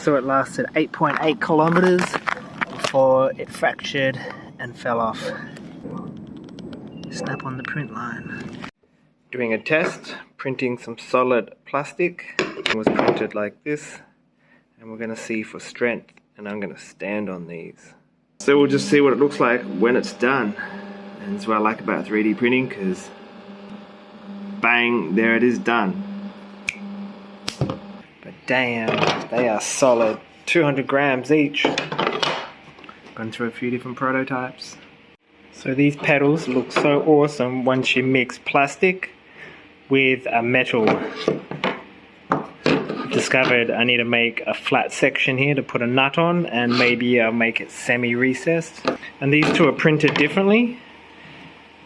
So it lasted 8.8 kilometers before it fractured and fell off. Snap on the print line. Doing a test, printing some solid plastic. It was printed like this, and we're going to see for strength, and I'm going to stand on these. So we'll just see what it looks like when it's done. And that's what I like about 3D printing, because bang, there it is done. But damn, they are solid. 200 grams each. Gone through a few different prototypes. So these pedals look so awesome once you mix plastic with a metal. I've discovered I need to make a flat section here to put a nut on, and maybe I'll make it semi-recessed. And these two are printed differently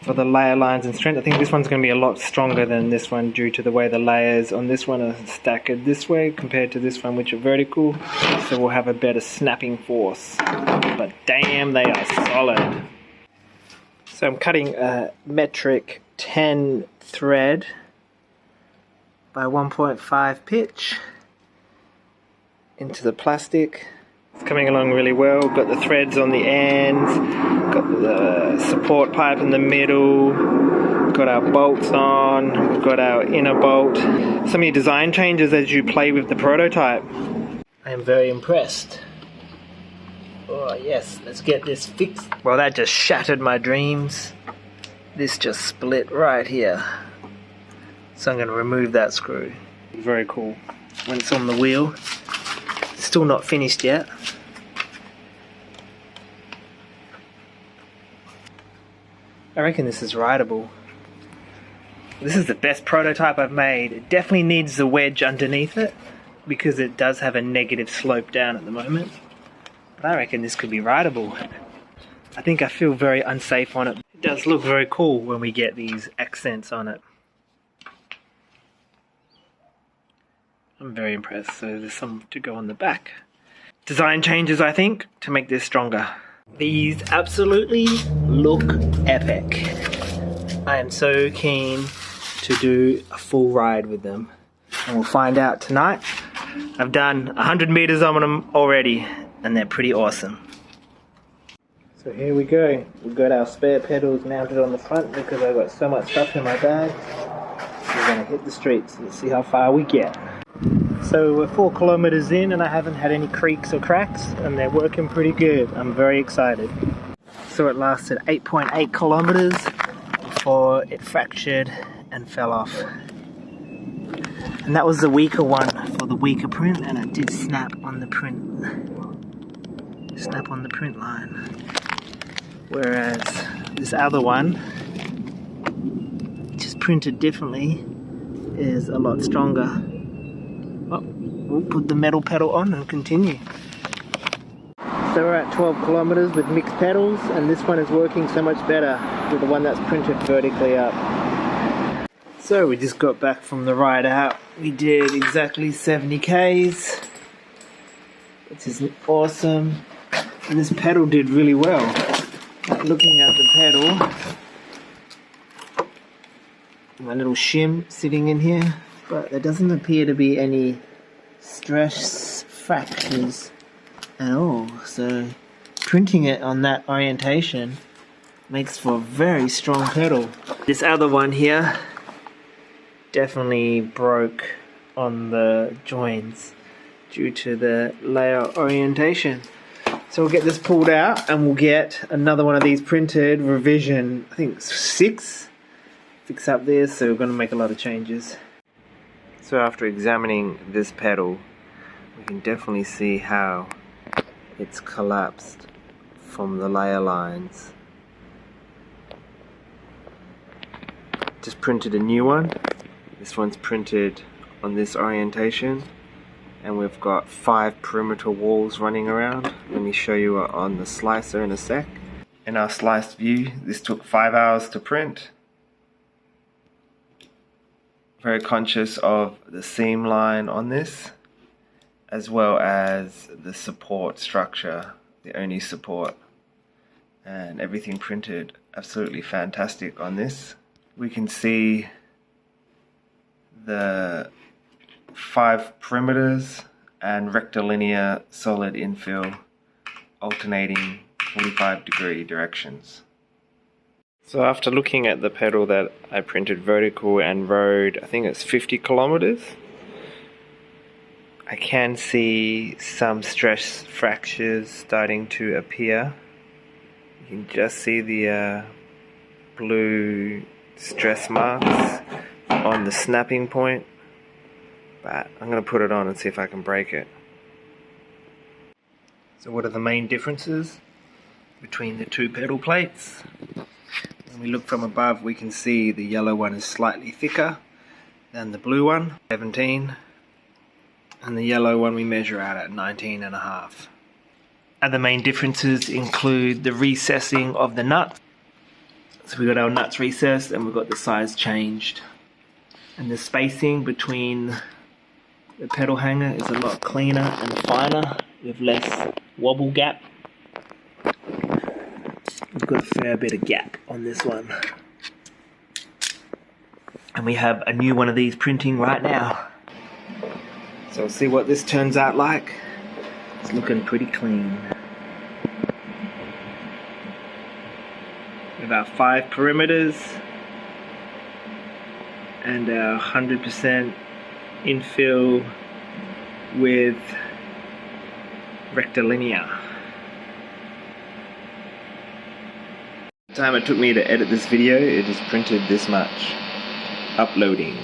for the layer lines and strength. I think this one's going to be a lot stronger than this one due to the way the layers on this one are stacked this way compared to this one, which are vertical. So we'll have a better snapping force. But damn, they are solid. So I'm cutting a metric 10 thread by 1.5 pitch into the plastic. It's coming along really well. Got the threads on the ends, got the support pipe in the middle, got our bolts on, we've got our inner bolt. So many design changes as you play with the prototype. I am very impressed. Oh yes, let's get this fixed. Well, that just shattered my dreams. This just split right here. So I'm going to remove that screw. Very cool. When it's on the wheel. Still not finished yet. I reckon this is rideable. This is the best prototype I've made. It definitely needs the wedge underneath it, because it does have a negative slope down at the moment. But I reckon this could be rideable. I think I feel very unsafe on it. It does look very cool when we get these accents on it. I'm very impressed. So there's some to go on the back. Design changes, I think, to make this stronger. These absolutely look epic. I am so keen to do a full ride with them. And we'll find out tonight. I've done 100 meters on them already, and they're pretty awesome. So here we go. We've got our spare pedals mounted on the front because I've got so much stuff in my bag. We're going to hit the streets and see how far we get. So we're 4 kilometers in and I haven't had any creaks or cracks, and they're working pretty good. I'm very excited. So it lasted 8.8 kilometers before it fractured and fell off. And that was the weaker one for the weaker print, and it did snap on the print. Snap on the print line. Whereas this other one, just printed differently, is a lot stronger. Well, we'll put the metal pedal on and continue. So we're at 12 kilometers with mixed pedals, and this one is working so much better with the one that's printed vertically up. So we just got back from the ride out. We did exactly 70 Ks, which is awesome. And this pedal did really well. Looking at the pedal, my little shim sitting in here, but there doesn't appear to be any stress fractures at all. So printing it on that orientation makes for a very strong pedal. This other one here definitely broke on the joints due to the layer orientation. So we'll get this pulled out and we'll get another one of these printed, revision, I think 6. Fix up this, so we're going to make a lot of changes. So after examining this pedal, we can definitely see how it's collapsed from the layer lines. Just printed a new one. This one's printed on this orientation. And we've got 5 perimeter walls running around. Let me show you on the slicer in a sec. In our sliced view, this took 5 hours to print. Very conscious of the seam line on this, as well as the support structure, the only support. And everything printed absolutely fantastic on this. We can see the 5 perimeters and rectilinear solid infill, alternating 45-degree directions. So after looking at the pedal that I printed vertical and rode, I think it's 50 kilometers, I can see some stress fractures starting to appear. You can just see the blue stress marks on the snapping point, but I'm going to put it on and see if I can break it. So what are the main differences between the two pedal plates? When we look from above, we can see the yellow one is slightly thicker than the blue one, 17, and the yellow one we measure out at 19.5. Other main differences include the recessing of the nut. So we've got our nuts recessed and we've got the size changed. And the spacing between the pedal hanger is a lot cleaner and finer with less wobble gap. We've got a fair bit of gap on this one. And we have a new one of these printing right now. So we'll see what this turns out like. It's looking pretty clean. With our 5 perimeters and our 100% infill with rectilinear. The time it took me to edit this video, it has printed this much. Uploading.